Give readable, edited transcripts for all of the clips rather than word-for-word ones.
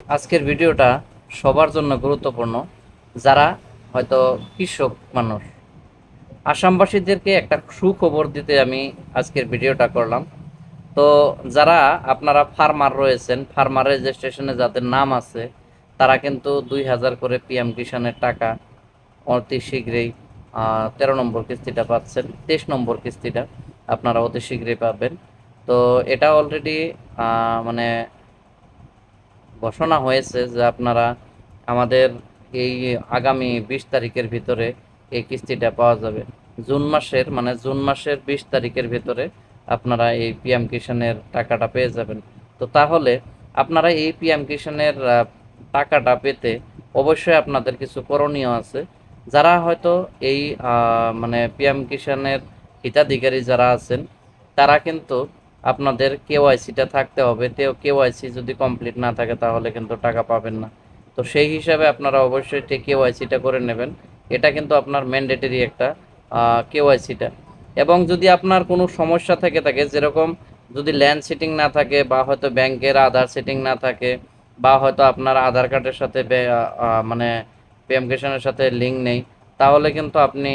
আজকের ভিডিওটা সবার জন্য গুরুত্বপূর্ণ, যারা হয়তো কৃষক মানুষ। আসামবাসীদেরকে একটা সুখবর দিতে আমি আজকের ভিডিওটা করলাম। তো যারা আপনারা ফার্মার রয়েছেন, ফার্মার রেজিস্ট্রেশনে যাদের নাম আছে, তারা কিন্তু 2000 করে পিএম কিষাণের টাকা অতি শীঘ্রই 13 নম্বর কিস্তিটা পাচ্ছেন, 23 নম্বর কিস্তিটা আপনারা অতি শীঘ্রই পাবেন। তো এটা অলরেডি মানে ঘোষণা হয়েছে যে আপনারা আমাদের এই আগামী 20 তারিখের ভিতরে এই কিস্তিটা পাওয়া যাবে। জুন মাসের 20 তারিখের ভিতরে আপনারা এই পিএম কিষাণের টাকাটা পেয়ে যাবেন। তো তাহলে আপনারা এই পিএম কিষাণের টাকাটা পেতে অবশ্যই আপনাদের কিছু করণীয় আছে। যারা হয়তো এই মানে পিএম কিষাণের হিতাধিকারী যারা আছেন, তারা কিন্তু আপনাদের কেওয়াইসিটা থাকতে হবে। কেওয়াইসি যদি কমপ্লিট না থাকে তাহলে কিন্তু টাকা পাবেন না। তো সেই হিসাবে আপনারা অবশ্যই কেওয়াইসিটা করে নেবেন। এটা কিন্তু আপনার ম্যান্ডেটরি একটা কেওয়াইসিটা। এবং যদি আপনার কোনো সমস্যা থেকে থাকে, যেরকম যদি ল্যান্ড সেটিং না থাকে, বা হয়তো ব্যাংকের আধার সেটিং না থাকে, বা হয়তো আপনার আধার কার্ডের সাথে মানে পিএম কিষাণের সাথে লিঙ্ক নেই, তাহলে কিন্তু আপনি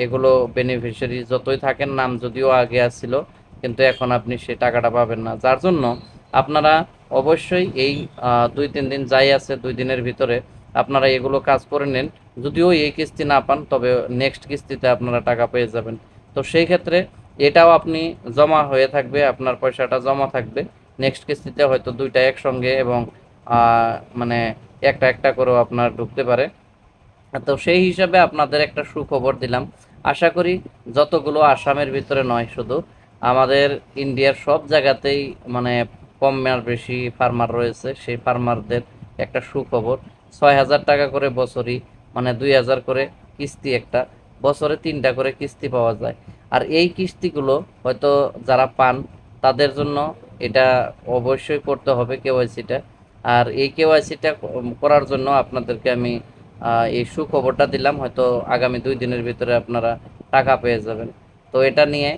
এগুলো বেনিফিশিয়ারি যতই থাকেন, নাম যদিও আগে আসছিল, কিন্তু এখন আপনি সেই টাকাটা পাবেন না। যার জন্য আপনারা অবশ্যই এই 2-3 দিন যাই আছে, 2 দিনের ভিতরে আপনারা এগুলো কাজ করে নেন। যদিও এই কিস্তি না পান, তবে নেক্সট কিস্তিতে আপনারা টাকা পেয়ে যাবেন। তো সেই ক্ষেত্রে এটাও আপনি জমা হয়ে থাকবে, আপনার পয়সাটা জমা থাকবে। নেক্সট কিস্তিতে হয়তো দুইটা একসঙ্গে, এবং মানে একটা একটা করেও আপনার ঢুকতে পারে। তো সেই হিসাবে আপনাদের একটা সুখবর দিলাম। আশা করি যতগুলো আসামের ভিতরে নয়, শুধু আমাদের ইন্ডিয়ার সব জায়গাতেই মানে কম আর বেশি ফার্মার রয়েছে, সেই ফার্মারদের একটা সুখবর। 6000 টাকা করে বছরই, মানে 2000 করে কিস্তি, একটা বছরে 3টা করে কিস্তি পাওয়া যায়। আর এই কিস্তিগুলো হয়তো যারা পান, তাদের জন্য এটা অবশ্যই করতে হবে কেওয়াইসিটা। আর এই কেওয়াইসিটা করার জন্য আপনাদেরকে আমি এই সুখবরটা দিলাম। হয়তো আগামী 2 দিনের ভিতরে আপনারা টাকা পেয়ে যাবেন। তো এটা নিয়ে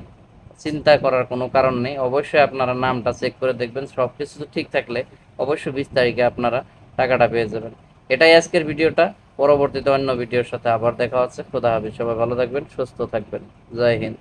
চিন্তা করার কোনো কারণ নেই। অবশ্যই আপনারা নামটা চেক করে দেখবেন, সব কিছু ঠিক থাকলে অবশ্যই 20 তারিখে আপনারা টাকাটা পেয়ে যাবেন। এটাই আজকের ভিডিওটা। পরবর্তীতে অন্য ভিডিওর সাথে আবার দেখা হচ্ছে। খোদা হাফেজ। সবাই ভালো থাকবেন, সুস্থ থাকবেন। জয় হিন্দ।